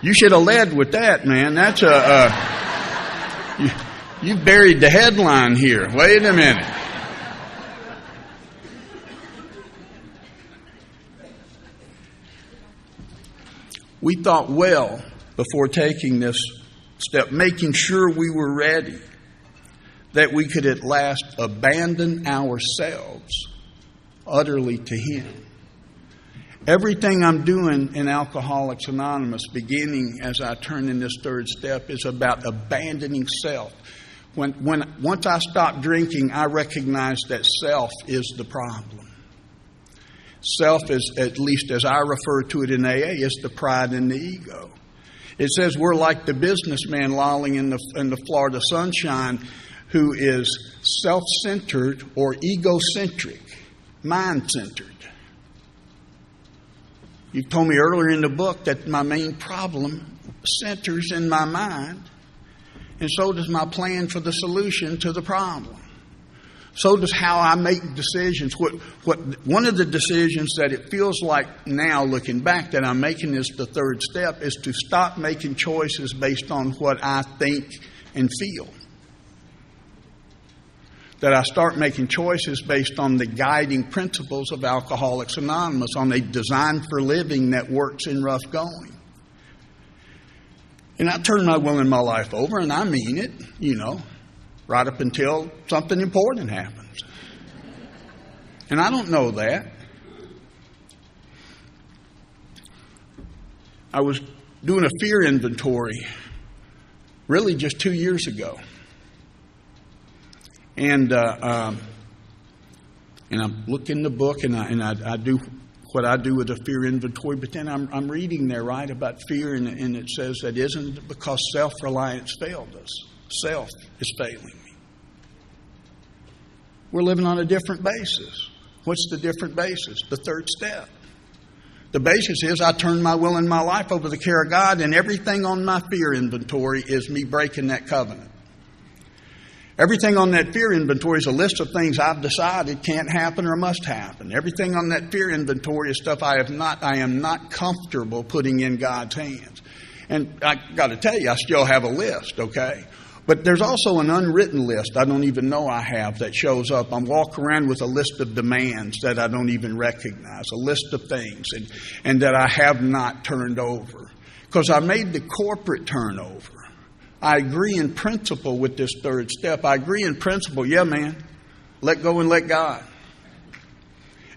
You should have led with that, man. That's you buried the headline here. Wait a minute. We thought well before taking this step, making sure we were ready, that we could at last abandon ourselves utterly to him. Everything I'm doing in Alcoholics Anonymous, beginning as I turn in this third step, is about abandoning self. Once I stop drinking, I recognize that self is the problem. Self is, at least as I refer to it in AA, is the pride and the ego. It says we're like the businessman lolling in the Florida sunshine who is self-centered or egocentric, mind-centered. You told me earlier in the book that my main problem centers in my mind, and so does my plan for the solution to the problem. So does how I make decisions. One of the decisions that it feels like now, looking back, that I'm making is the third step, is to stop making choices based on what I think and feel. That I start making choices based on the guiding principles of Alcoholics Anonymous, on a design for living that works in rough going. And I turn my will and my life over, and I mean it, you know, right up until something important happens. And I don't know that. I was doing a fear inventory really just 2 years ago. And I look in the book, and I do what I do with a fear inventory. But then I'm reading there, right, about fear, and it says that isn't it because self-reliance failed us. Self is failing me. We're living on a different basis. What's the different basis? The third step. The basis is I turn my will and my life over to the care of God, and everything on my fear inventory is me breaking that covenant. Everything on that fear inventory is a list of things I've decided can't happen or must happen. Everything on that fear inventory is stuff I am not comfortable putting in God's hands. And I got to tell you, I still have a list, okay? But there's also an unwritten list I don't even know I have that shows up. I'm walking around with a list of demands that I don't even recognize, a list of things and that I have not turned over. Because I made the corporate turnover. I agree in principle with this third step. I agree in principle, yeah, man, let go and let God.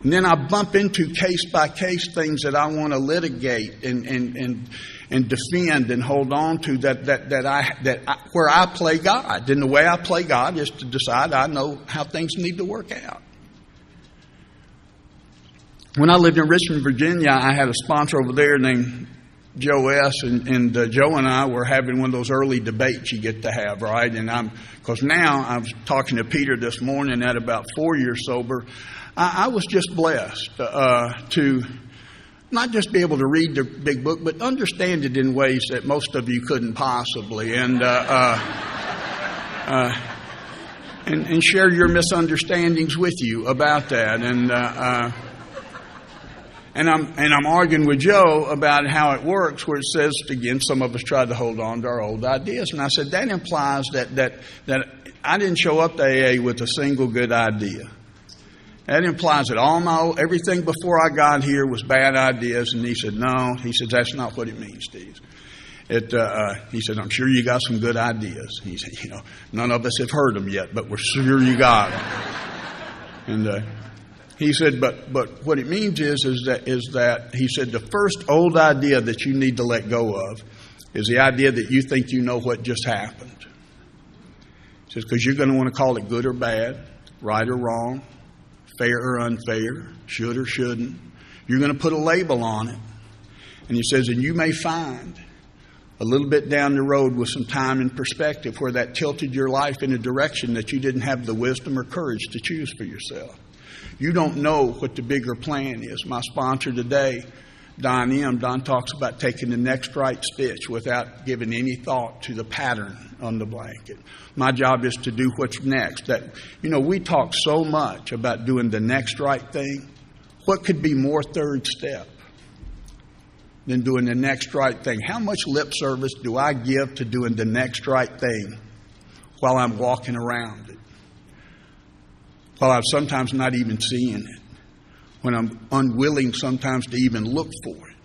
And then I bump into case-by-case things that I want to litigate and defend and hold on to where I play God. And the way I play God is to decide I know how things need to work out. When I lived in Richmond, Virginia, I had a sponsor over there named Joe S. And Joe and I were having one of those early debates you get to have, right? And because now I was talking to Peter this morning at about 4 years sober. I was just blessed to not just be able to read the big book, but understand it in ways that most of you couldn't possibly, and share your misunderstandings with you about that. And I'm arguing with Joe about how it works, where it says, again, some of us tried to hold on to our old ideas. And I said, that implies that I didn't show up to AA with a single good idea. That implies that everything before I got here was bad ideas. And he said, no. He said, that's not what it means, Steve. He said, I'm sure you got some good ideas. He said, none of us have heard them yet, but we're sure you got them. And he said, but what it means is that he said the first old idea that you need to let go of is the idea that you think you know what just happened. He says, because you're going to want to call it good or bad, right or wrong, fair or unfair, should or shouldn't. You're going to put a label on it. And he says, and you may find a little bit down the road with some time and perspective where that tilted your life in a direction that you didn't have the wisdom or courage to choose for yourself. You don't know what the bigger plan is. My sponsor today, Don talks about taking the next right stitch without giving any thought to the pattern on the blanket. My job is to do what's next. We talk so much about doing the next right thing. What could be more third step than doing the next right thing? How much lip service do I give to doing the next right thing while I'm walking around it? While I'm sometimes not even seeing it, when I'm unwilling sometimes to even look for it.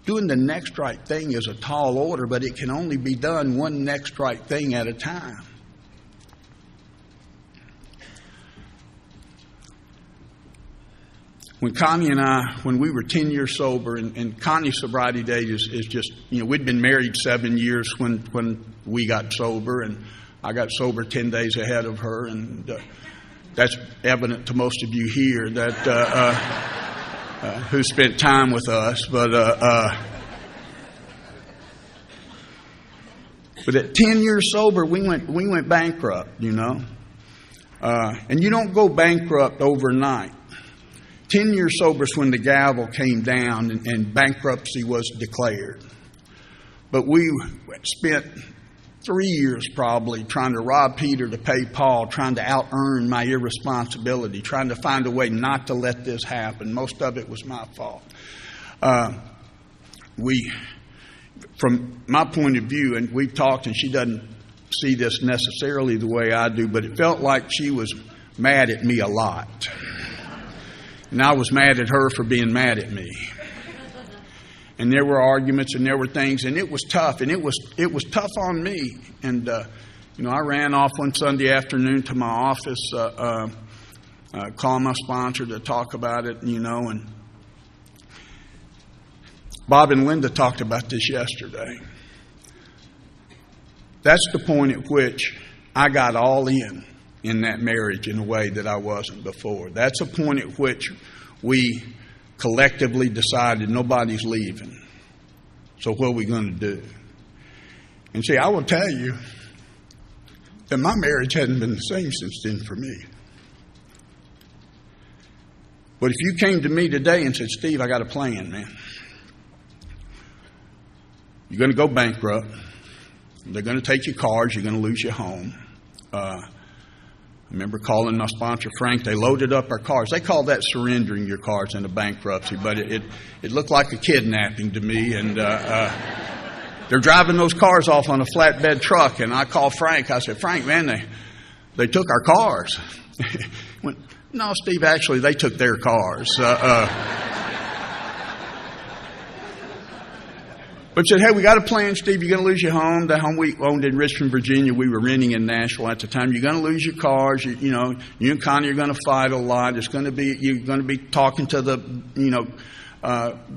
Doing the next right thing is a tall order, but it can only be done one next right thing at a time. When Connie and I, when we were 10 years sober, and Connie's sobriety date is just, we'd been married 7 years when we got sober, and I got sober 10 days ahead of her, and that's evident to most of you here who spent time with us. But at 10 years sober, we went bankrupt, and you don't go bankrupt overnight. 10 years sober is when the gavel came down and bankruptcy was declared. But we spent 3 years probably trying to rob Peter to pay Paul, trying to out-earn my irresponsibility, trying to find a way not to let this happen. Most of it was my fault. From my point of view, and we've talked, and she doesn't see this necessarily the way I do, but it felt like she was mad at me a lot. And I was mad at her for being mad at me. And there were arguments and there were things, and it was tough, and it was tough on me. And I ran off one Sunday afternoon to my office, called my sponsor to talk about it, and Bob and Linda talked about this yesterday. That's the point at which I got all in that marriage in a way that I wasn't before. That's a point at which we collectively decided nobody's leaving. So what are we going to do? And see, I will tell you that my marriage hadn't been the same since then for me. But if you came to me today and said, Steve, I got a plan, man. You're going to go bankrupt. They're going to take your cars. You're going to lose your home. I remember calling my sponsor, Frank. They loaded up our cars. They called that surrendering your cars in a bankruptcy, but it looked like a kidnapping to me. And they're driving those cars off on a flatbed truck. And I called Frank. I said, Frank, man, they took our cars. He went, no, Steve, actually, they took their cars. But said, hey, we got a plan, Steve. You're going to lose your home. The home we owned in Richmond, Virginia, we were renting in Nashville at the time. You're going to lose your cars. You and Connie are going to fight a lot. You're going to be talking to the,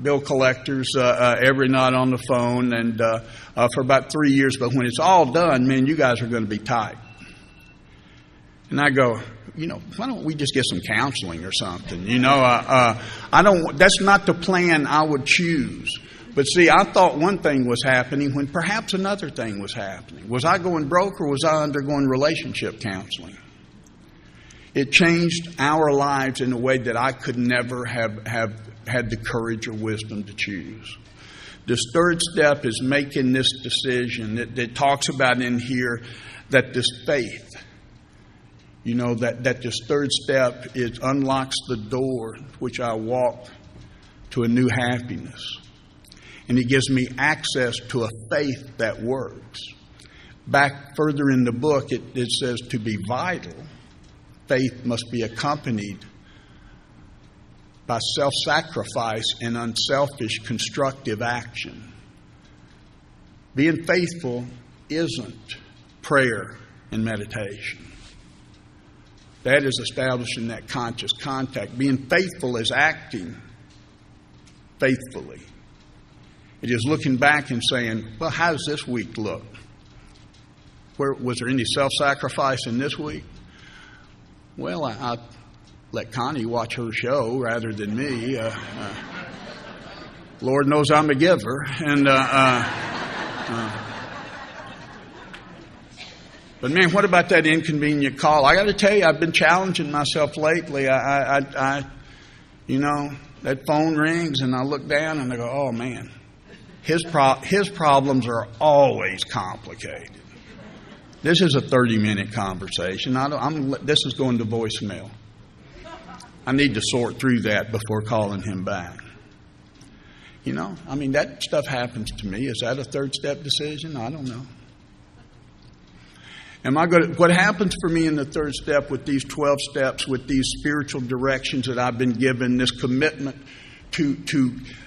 bill collectors every night on the phone, and for about 3 years. But when it's all done, man, you guys are going to be tight. And I go, why don't we just get some counseling or something? That's not the plan I would choose. But see, I thought one thing was happening when perhaps another thing was happening. Was I going broke, or was I undergoing relationship counseling? It changed our lives in a way that I could never have had the courage or wisdom to choose. This third step is making this decision. It talks about in here that this faith, that this third step unlocks the door which I walk to a new happiness. And it gives me access to a faith that works. Back further in the book, it says to be vital, faith must be accompanied by self-sacrifice and unselfish constructive action. Being faithful isn't prayer and meditation. That is establishing that conscious contact. Being faithful is acting faithfully. It is looking back and saying, well, how does this week look? Was there any self-sacrifice in this week? Well, I let Connie watch her show rather than me. Lord knows I'm a giver. But man, what about that inconvenient call? I got to tell you, I've been challenging myself lately. That phone rings and I look down and I go, oh man, his problems are always complicated. This is a 30-minute conversation. This is going to voicemail. I need to sort through that before calling him back. That stuff happens to me. Is that a third step decision? I don't know. What happens for me in the third step with these 12 steps, with these spiritual directions that I've been given, this commitment to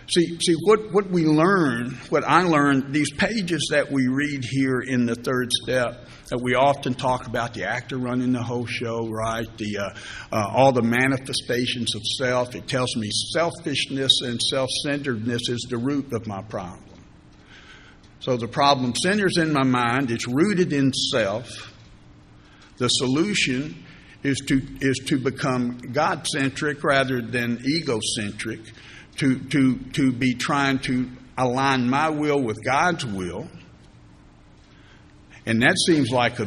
see what we learn, what I learned, these pages that we read here in the third step, that we often talk about the actor running the whole show, right? All the manifestations of self. It tells me selfishness and self-centeredness is the root of my problem. So the problem centers in my mind. It's rooted in self. The solution is to become God-centric rather than egocentric. To be trying to align my will with God's will. And that seems like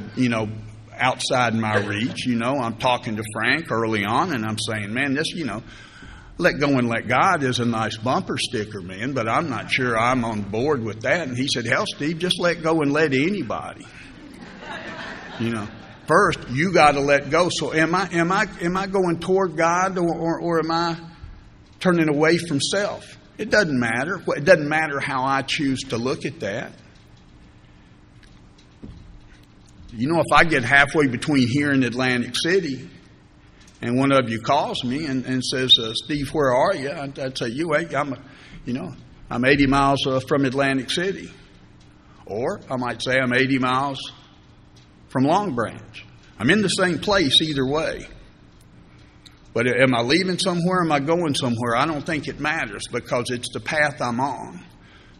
outside my reach. I'm talking to Frank early on and I'm saying, man, this, let go and let God is a nice bumper sticker, man, but I'm not sure I'm on board with that. And he said, hell, Steve, just let go and let anybody. First you got to let go. So am I going toward God or am I turning away from self? It doesn't matter. It doesn't matter how I choose to look at that. If I get halfway between here and Atlantic City and one of you calls me and says, Steve, where are you? I'd say, I'm 80 miles from Atlantic City. Or I might say I'm 80 miles from Long Branch. I'm in the same place either way. But am I leaving somewhere? Am I going somewhere? I don't think it matters because it's the path I'm on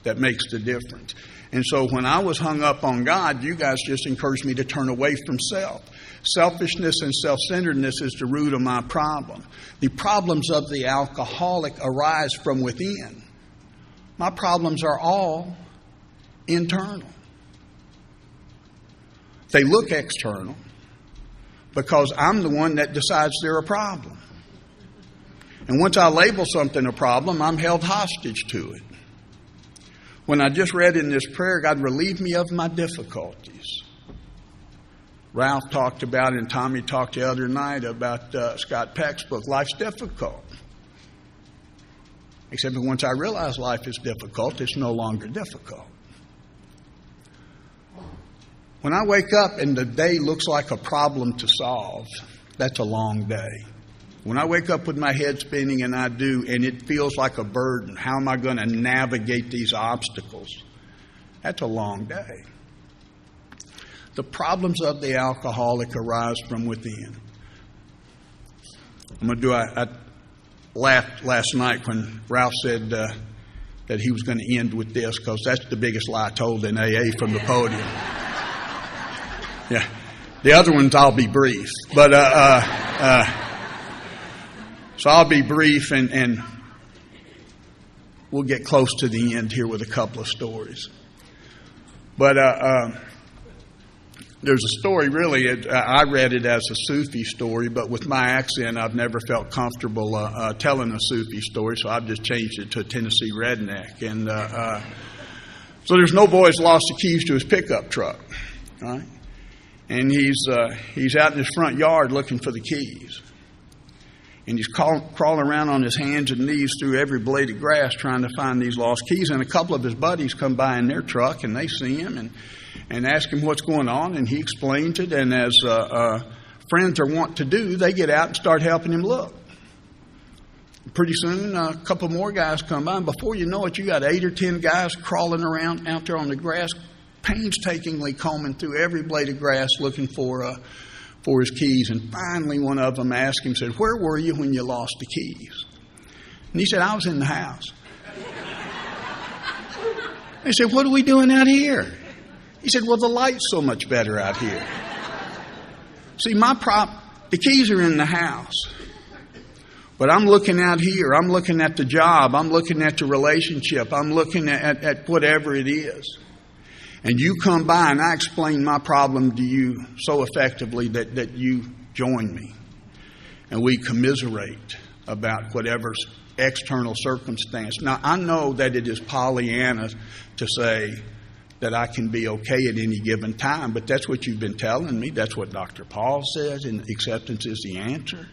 that makes the difference. And so when I was hung up on God, you guys just encouraged me to turn away from self. Selfishness and self-centeredness is the root of my problem. The problems of the alcoholic arise from within. My problems are all internal. They look external because I'm the one that decides they're a problem. And once I label something a problem, I'm held hostage to it. When I just read in this prayer, God, relieve me of my difficulties. Ralph talked about it, and Tommy talked the other night about Scott Peck's book, Life's Difficult. Except that once I realize life is difficult, it's no longer difficult. When I wake up and the day looks like a problem to solve, that's a long day. When I wake up with my head spinning, and I do, and it feels like a burden, how am I going to navigate these obstacles? That's a long day. The problems of the alcoholic arise from within. I'm going to do, I laughed last night when Ralph said that he was going to end with this, because that's the biggest lie told in AA from the podium. Yeah. The other ones I'll be brief. But, so I'll be brief and we'll get close to the end here with a couple of stories. But There's a story, really, I read it as a Sufi story, but with my accent, I've never felt comfortable telling a Sufi story, so I've just changed it to a Tennessee redneck. And so there's no boy's lost the keys to his pickup truck, right? And he's out in his front yard looking for the keys. And he's crawling around on his hands and knees through every blade of grass trying to find these lost keys. And a couple of his buddies come by in their truck, and they see him and ask him what's going on. And he explains it. And as friends are wont to do, they get out and start helping him look. Pretty soon, a couple more guys come by. And before you know it, you got 8 or 10 guys crawling around out there on the grass, painstakingly combing through every blade of grass looking for his keys. And finally one of them asked him, said, "Where were you when you lost the keys?" And he said, "I was in the house." They said, "What are we doing out here?" He said, "Well, the light's so much better out here." See, the keys are in the house. But I'm looking out here. I'm looking at the job. I'm looking at the relationship. I'm looking at whatever it is. And you come by and I explain my problem to you so effectively that you join me. And we commiserate about whatever external circumstance. Now, I know that it is Pollyanna to say that I can be okay at any given time, but that's what you've been telling me. That's what Dr. Paul says, and acceptance is the answer.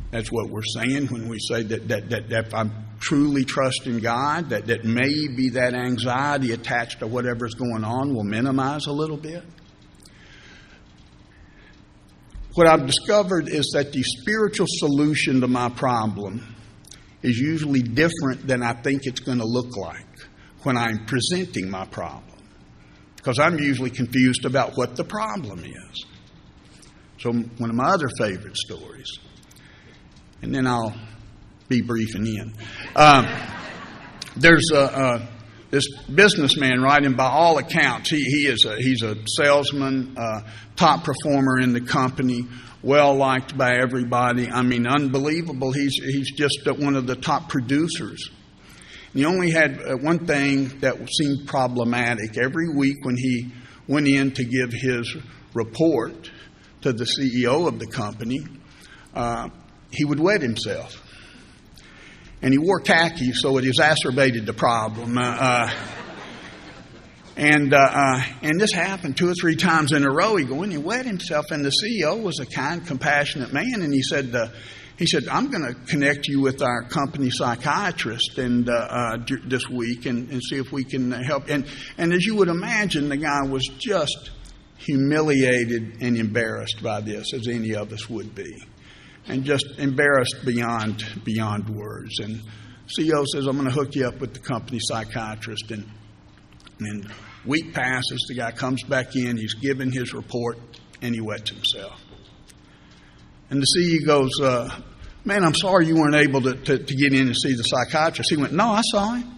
That's what we're saying when we say that if I'm truly trusting God, that maybe that anxiety attached to whatever's going on will minimize a little bit. What I've discovered is that the spiritual solution to my problem is usually different than I think it's going to look like when I'm presenting my problem, because I'm usually confused about what the problem is. So one of my other favorite stories, and then I'll be brief and end. There's this businessman, right, and by all accounts, he's a salesman, top performer in the company, well liked by everybody. I mean, unbelievable. He's just one of the top producers. And he only had one thing that seemed problematic. Every week when he went in to give his report to the CEO of the company, he would wet himself. And he wore khaki, so it exacerbated the problem. And this happened 2 or 3 times in a row. He go in and wet himself, and the CEO was a kind, compassionate man, and he said, "I'm going to connect you with our company psychiatrist and this week and see if we can help." And as you would imagine, the guy was just humiliated and embarrassed by this, as any of us would be. And just embarrassed beyond words. And CEO says, "I'm going to hook you up with the company psychiatrist." And week passes, the guy comes back in, he's given his report, and he wets himself. And the CEO goes, "Man, I'm sorry you weren't able to get in and see the psychiatrist." He went, "No, I saw him."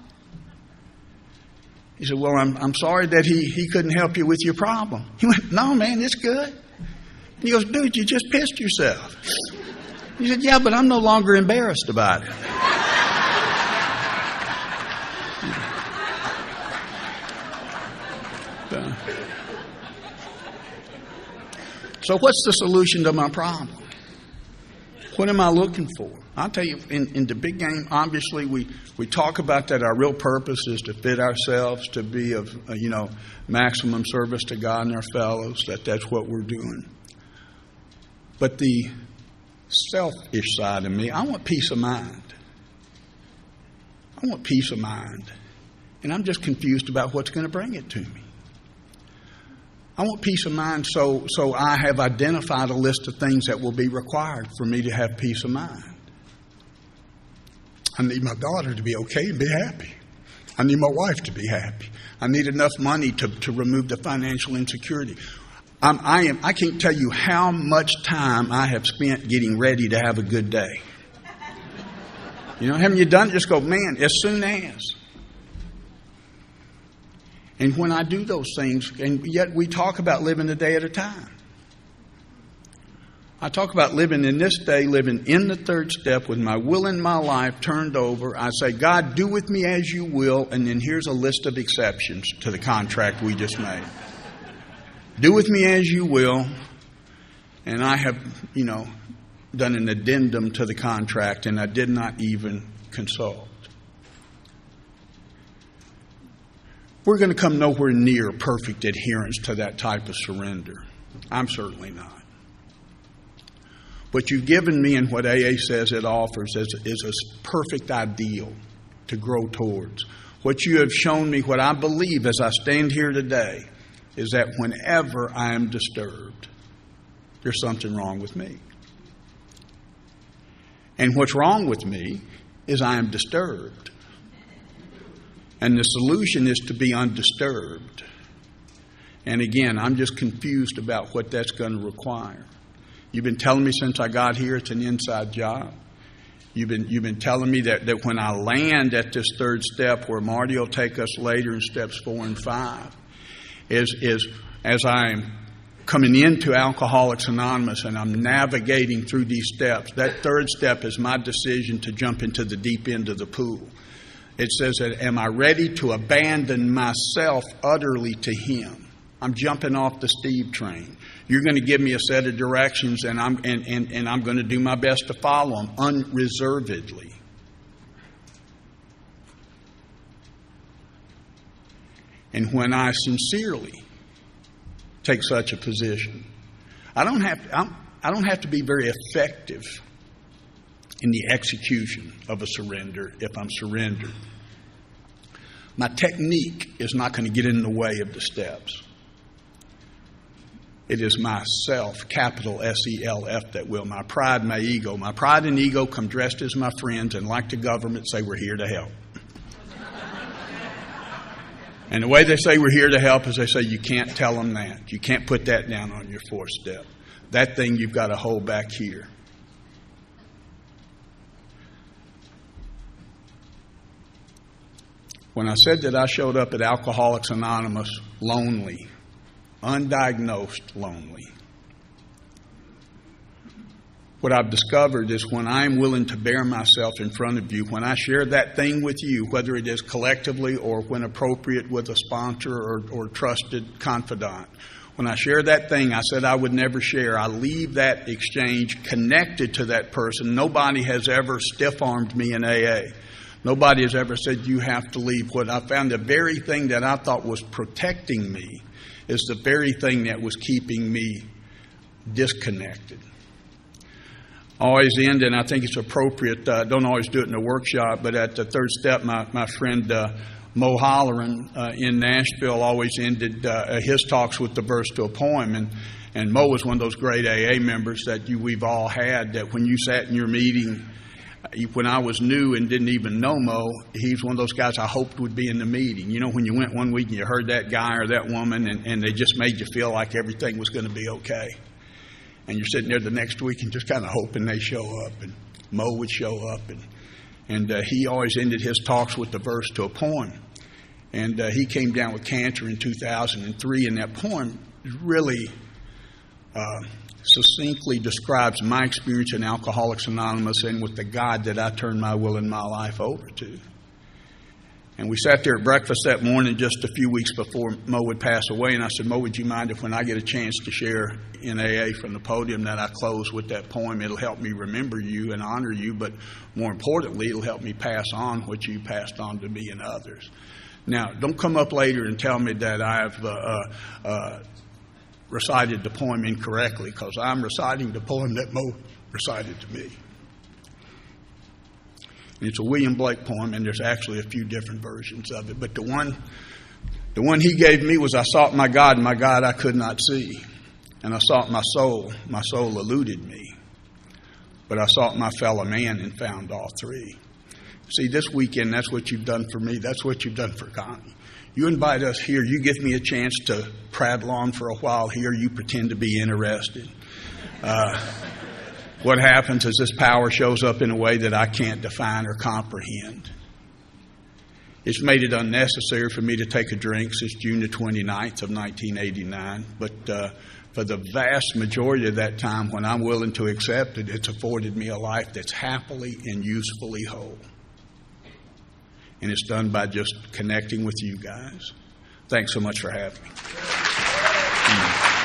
He said, "Well, I'm sorry that he couldn't help you with your problem." He went, "No, man, it's good." And he goes, "Dude, you just pissed yourself." He said, "Yeah, but I'm no longer embarrassed about it." So what's the solution to my problem? What am I looking for? I'll tell you, in the big game, obviously we talk about that our real purpose is to fit ourselves to be of maximum service to God and our fellows, that's what we're doing. But the selfish side of me, I want peace of mind. I want peace of mind. And I'm just confused about what's going to bring it to me. I want peace of mind, so I have identified a list of things that will be required for me to have peace of mind. I need my daughter to be okay and be happy. I need my wife to be happy. I need enough money to remove the financial insecurity. I can't tell you how much time I have spent getting ready to have a good day. Haven't you done it? Just go, man, as soon as. And when I do those things, and yet we talk about living a day at a time. I talk about living in this day, living in the third step with my will in my life turned over. I say, "God, do with me as you will," and then here's a list of exceptions to the contract we just made. Do with me as you will. And I have, done an addendum to the contract, and I did not even consult. We're going to come nowhere near perfect adherence to that type of surrender. I'm certainly not. What you've given me and what AA says it offers is a perfect ideal to grow towards. What you have shown me, what I believe as I stand here today, is that whenever I am disturbed, there's something wrong with me. And what's wrong with me is I am disturbed. And the solution is to be undisturbed. And again, I'm just confused about what that's going to require. You've been telling me since I got here it's an inside job. You've been telling me that when I land at this third step, where Marty will take us later in steps 4 and 5, is as I'm coming into Alcoholics Anonymous and I'm navigating through these steps, that third step is my decision to jump into the deep end of the pool. It says that, am I ready to abandon myself utterly to Him? I'm jumping off the Steve train. You're going to give me a set of directions, and I'm going to do my best to follow them unreservedly. And when I sincerely take such a position, I don't have to be very effective in the execution of a surrender if I'm surrendered. My technique is not going to get in the way of the steps. It is myself, capital S-E-L-F, that will. My pride, my ego. My pride and ego come dressed as my friends and, like the government, say we're here to help. And the way they say we're here to help is they say you can't tell them that. You can't put that down on your fourth step. That thing you've got to hold back here. When I said that I showed up at Alcoholics Anonymous lonely, undiagnosed lonely, what I've discovered is when I'm willing to bear myself in front of you, when I share that thing with you, whether it is collectively or when appropriate with a sponsor or trusted confidant, when I share that thing I said I would never share, I leave that exchange connected to that person. Nobody has ever stiff-armed me in AA. Nobody has ever said you have to leave. What I found, the very thing that I thought was protecting me is the very thing that was keeping me disconnected. Always end, and I think it's appropriate, don't always do it in a workshop, but at the third step, my friend Mo Holleran in Nashville always ended his talks with the verse to a poem. And Mo was one of those great AA members that we've all had, that when you sat in your meeting, when I was new and didn't even know Mo, he's one of those guys I hoped would be in the meeting. You know, when you went one week and you heard that guy or that woman and they just made you feel like everything was going to be okay. And you're sitting there the next week and just kind of hoping they show up. And Mo would show up. And he always ended his talks with the verse to a poem. And he came down with cancer in 2003. And that poem really succinctly describes my experience in Alcoholics Anonymous and with the God that I turned my will and my life over to. And we sat there at breakfast that morning just a few weeks before Mo would pass away, and I said, Mo, would you mind if when I get a chance to share in AA from the podium that I close with that poem? It'll help me remember you and honor you, but more importantly, it'll help me pass on what you passed on to me and others. Now, don't come up later and tell me that I've recited the poem incorrectly, because I'm reciting the poem that Mo recited to me. And it's a William Blake poem, and there's actually a few different versions of it. But the one he gave me was, I sought my God, and my God I could not see. And I sought my soul eluded me. But I sought my fellow man and found all three. See, this weekend, that's what you've done for me. That's what you've done for Connie. You invite us here. You give me a chance to prattle on for a while here. You pretend to be interested. What happens is this power shows up in a way that I can't define or comprehend. It's made it unnecessary for me to take a drink since June the 29th of 1989. But for the vast majority of that time, when I'm willing to accept it, it's afforded me a life that's happily and usefully whole. And it's done by just connecting with you guys. Thanks so much for having me. Amen.